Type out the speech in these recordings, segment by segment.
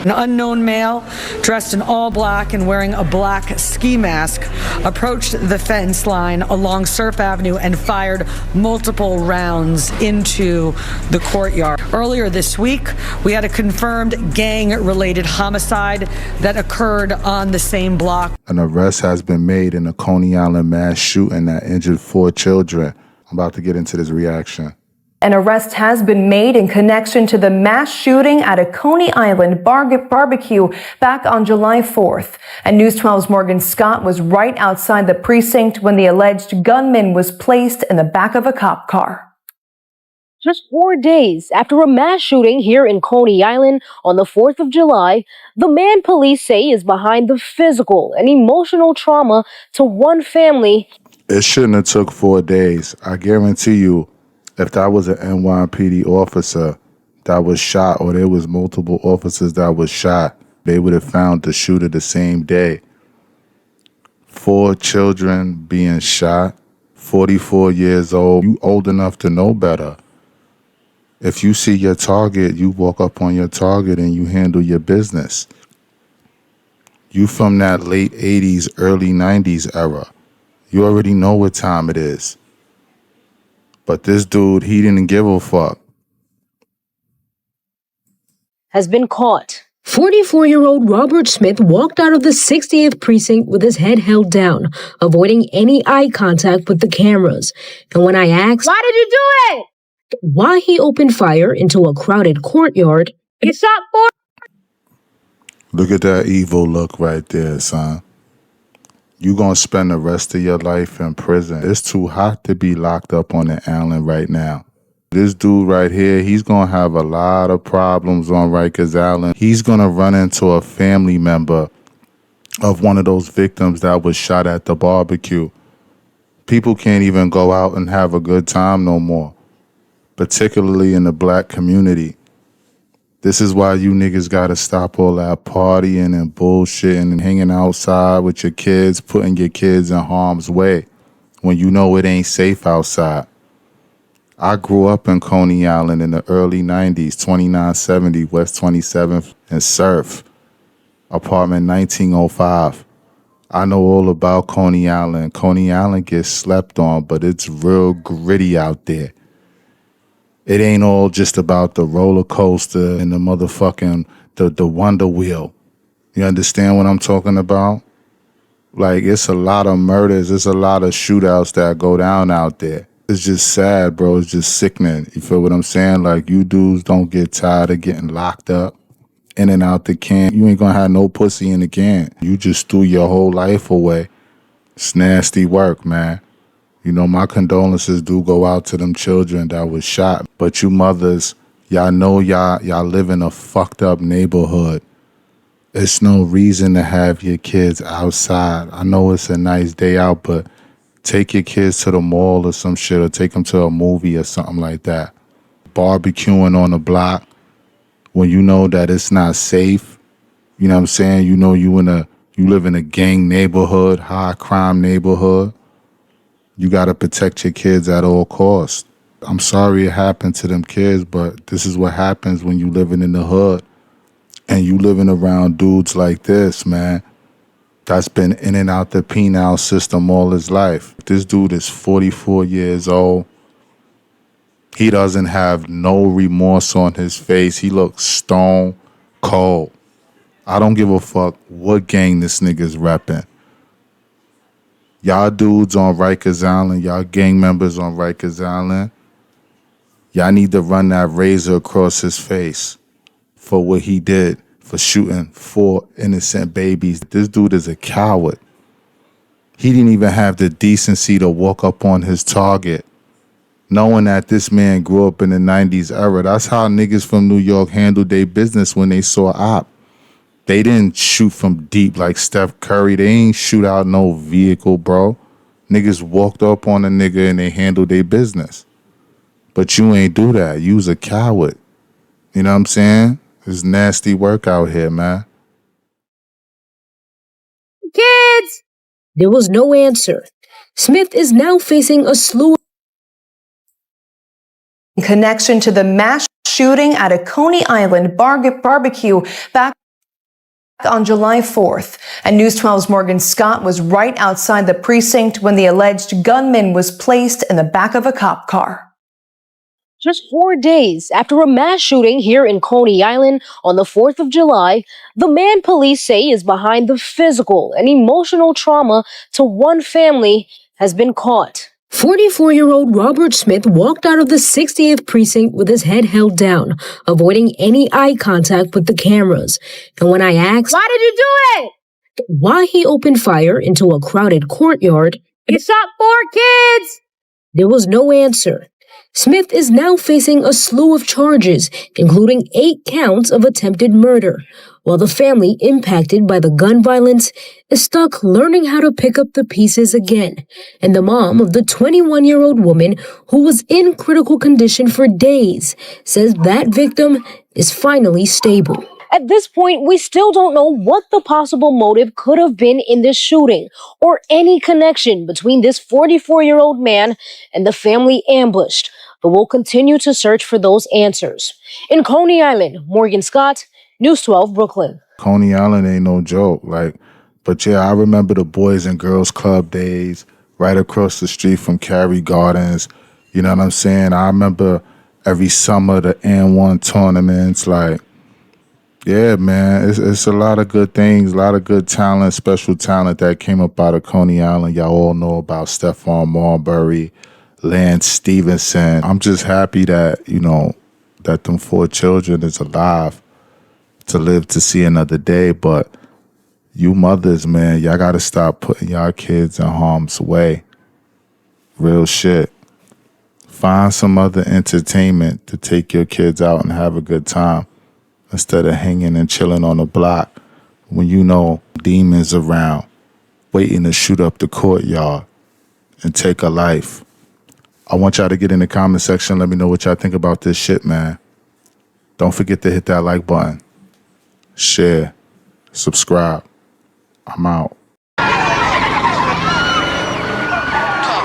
An unknown male, dressed in all black and wearing a black ski mask, approached the fence line along Surf Avenue and fired multiple rounds into the courtyard. Earlier this week, we had a confirmed gang-related homicide that occurred on the same block. An arrest has been made in a Coney Island mass shooting that injured 4 children. I'm about to get into this reaction. An arrest has been made in connection to the mass shooting at a Coney Island barbecue back on July 4th. And News 12's Morgan Scott was right outside the precinct when the alleged gunman was placed in the back of a cop car. Just 4 days after a mass shooting here in Coney Island on the 4th of July, the man police say is behind the physical and emotional trauma to one family. It shouldn't have took 4 days. I guarantee you, if that was an NYPD officer that was shot, or there was multiple officers that was shot, they would have found the shooter the same day. 4 children being shot, 44 years old. You old enough to know better. If you see your target, you walk up on your target and you handle your business. You from that late 80s, early 90s era. You already know what time it is. But this dude, he didn't give a fuck. Has been caught. 44-year-old Robert Smith walked out of the 60th precinct with his head held down, avoiding any eye contact with the cameras. And when I asked, "Why did you do it?" why he opened fire into a crowded courtyard, "You shot 4." Look at that evil look right there, son. You gonna spend the rest of your life in prison. It's too hot to be locked up on the island right now. This dude right here, he's gonna have a lot of problems on Rikers Island. He's gonna run into a family member of one of those victims that was shot at the barbecue. People can't even go out and have a good time no more, particularly in the black community. This is why you niggas gotta stop all that partying and bullshitting and hanging outside with your kids, putting your kids in harm's way when you know it ain't safe outside. I grew up in Coney Island in the early 90s, 2970 West 27th and Surf, apartment 1905. I know all about Coney Island. Coney Island gets slept on, but it's real gritty out there. It ain't all just about the roller coaster and the motherfucking, the wonder wheel. You understand what I'm talking about? Like, it's a lot of murders. It's a lot of shootouts that go down out there. It's just sad, bro. It's just sickening. You feel what I'm saying? Like, you dudes don't get tired of getting locked up in and out the can. You ain't gonna have no pussy in the can. You just threw your whole life away. It's nasty work, man. You know, my condolences do go out to them children that was shot. But you mothers, y'all know y'all live in a fucked up neighborhood. It's no reason to have your kids outside. I know it's a nice day out, but take your kids to the mall or some shit, or take them to a movie or something like that. Barbecuing on the block when you know that it's not safe. You know what I'm saying? You know you live in a gang neighborhood, high crime neighborhood. You got to protect your kids at all costs. I'm sorry it happened to them kids, but this is what happens when you living in the hood and you living around dudes like this, man, that's been in and out the penal system all his life. This dude is 44 years old. He doesn't have no remorse on his face. He looks stone cold. I don't give a fuck what gang this nigga's repping. Y'all dudes on Rikers Island, y'all gang members on Rikers Island, y'all need to run that razor across his face for what he did, for shooting 4 innocent babies. This dude is a coward. He didn't even have the decency to walk up on his target, knowing that this man grew up in the 90s era. That's how niggas from New York handled their business when they saw op. They didn't shoot from deep like Steph Curry. They ain't shoot out no vehicle, bro. Niggas walked up on a nigga and they handled their business. But you ain't do that. You's a coward. You know what I'm saying? It's nasty work out here, man. Kids! there was no answer. Smith is now facing a slew in connection to the mass shooting at a Coney Island barbecue back On July 4th, and News 12's Morgan Scott was right outside the precinct when the alleged gunman was placed in the back of a cop car. Just 4 days after a mass shooting here in Coney Island on the 4th of July, the man police say is behind the physical and emotional trauma to one family has been caught. 44-year-old Robert Smith walked out of the 60th precinct with his head held down, avoiding any eye contact with the cameras. And when I asked Why did you do it? why he opened fire into a crowded courtyard, You shot 4 kids. there was no answer. Smith is now facing a slew of charges, including 8 counts of attempted murder, while the family impacted by the gun violence is stuck learning how to pick up the pieces again. And the mom of the 21-year-old woman who was in critical condition for days says that victim is finally stable. At this point, we still don't know what the possible motive could have been in this shooting or any connection between this 44-year-old man and the family ambushed, but we'll continue to search for those answers. In Coney Island, Morgan Scott, News 12, Brooklyn. Coney Island ain't no joke. But yeah, I remember the Boys and Girls Club days right across the street from Cary Gardens. You know what I'm saying? I remember every summer the N1 tournaments. Yeah, man, it's a lot of good things, a lot of good talent, special talent that came up out of Coney Island. Y'all all know about Stephon Marbury, Lance Stevenson. I'm just happy that, that them 4 children is alive to live to see another day. But you mothers, man, y'all got to stop putting y'all kids in harm's way. Real shit. Find some other entertainment to take your kids out and have a good time instead of hanging and chilling on the block when you know demons around waiting to shoot up the courtyard and take a life. I want y'all to get in the comment section. Let me know what y'all think about this shit, man. Don't forget to hit that like button. Share. Subscribe. I'm out. 12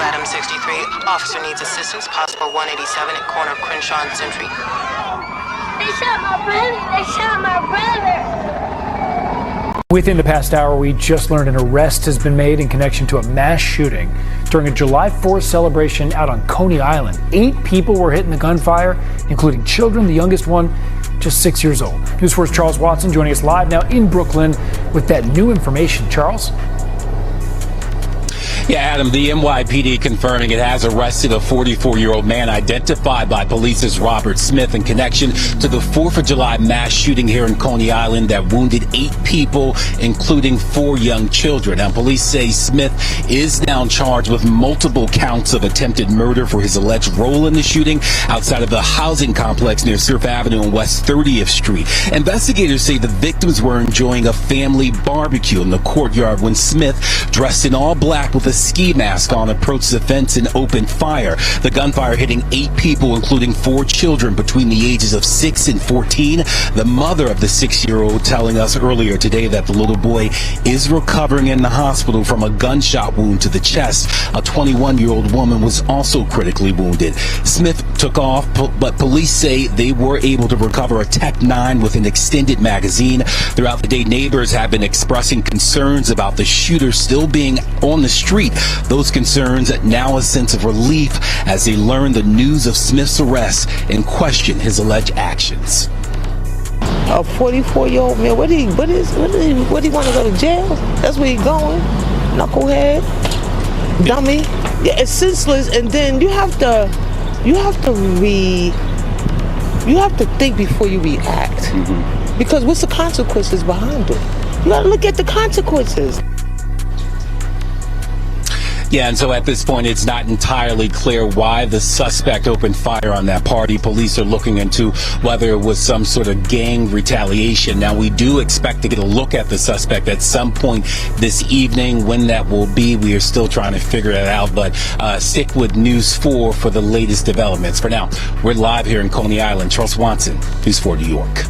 Adam 63. Officer needs assistance. Possible 187 at corner of Crenshaw and Century. They shot my brother. They shot my brother. Within the past hour, we just learned an arrest has been made in connection to a mass shooting during a July 4th celebration out on Coney Island. 8 people were hit in the gunfire, including children, the youngest one just 6 years old. News 4's Charles Watson joining us live now in Brooklyn with that new information. Charles? Yeah, Adam, the NYPD confirming it has arrested a 44-year-old man identified by police as Robert Smith in connection to the 4th of July mass shooting here in Coney Island that wounded 8 people, including 4 young children. Now, police say Smith is now charged with multiple counts of attempted murder for his alleged role in the shooting outside of the housing complex near Surf Avenue and West 30th Street. Investigators say the victims were enjoying a family barbecue in the courtyard when Smith, dressed in all black with a ski mask on, approached the fence and opened fire. The gunfire hitting 8 people, including 4 children between the ages of 6 and 14. The mother of the 6-year-old telling us earlier today that the little boy is recovering in the hospital from a gunshot wound to the chest. A 21-year-old woman was also critically wounded. Smith took off, but police say they were able to recover a Tech 9 with an extended magazine. Throughout the day, neighbors have been expressing concerns about the shooter still being on the street. Those concerns now a sense of relief as they learn the news of Smith's arrest and question his alleged actions. A 44-year-old man, what do he want to go to jail? That's where he going, knucklehead, dummy. Yeah, it's senseless. And then you have to think before you react, because what's the consequences behind it? You got to look at the consequences. Yeah, and so at this point, it's not entirely clear why the suspect opened fire on that party. Police are looking into whether it was some sort of gang retaliation. Now, we do expect to get a look at the suspect at some point this evening. When that will be, we are still trying to figure that out. But stick with News 4 for the latest developments. For now, we're live here in Coney Island. Charles Watson, News 4 New York.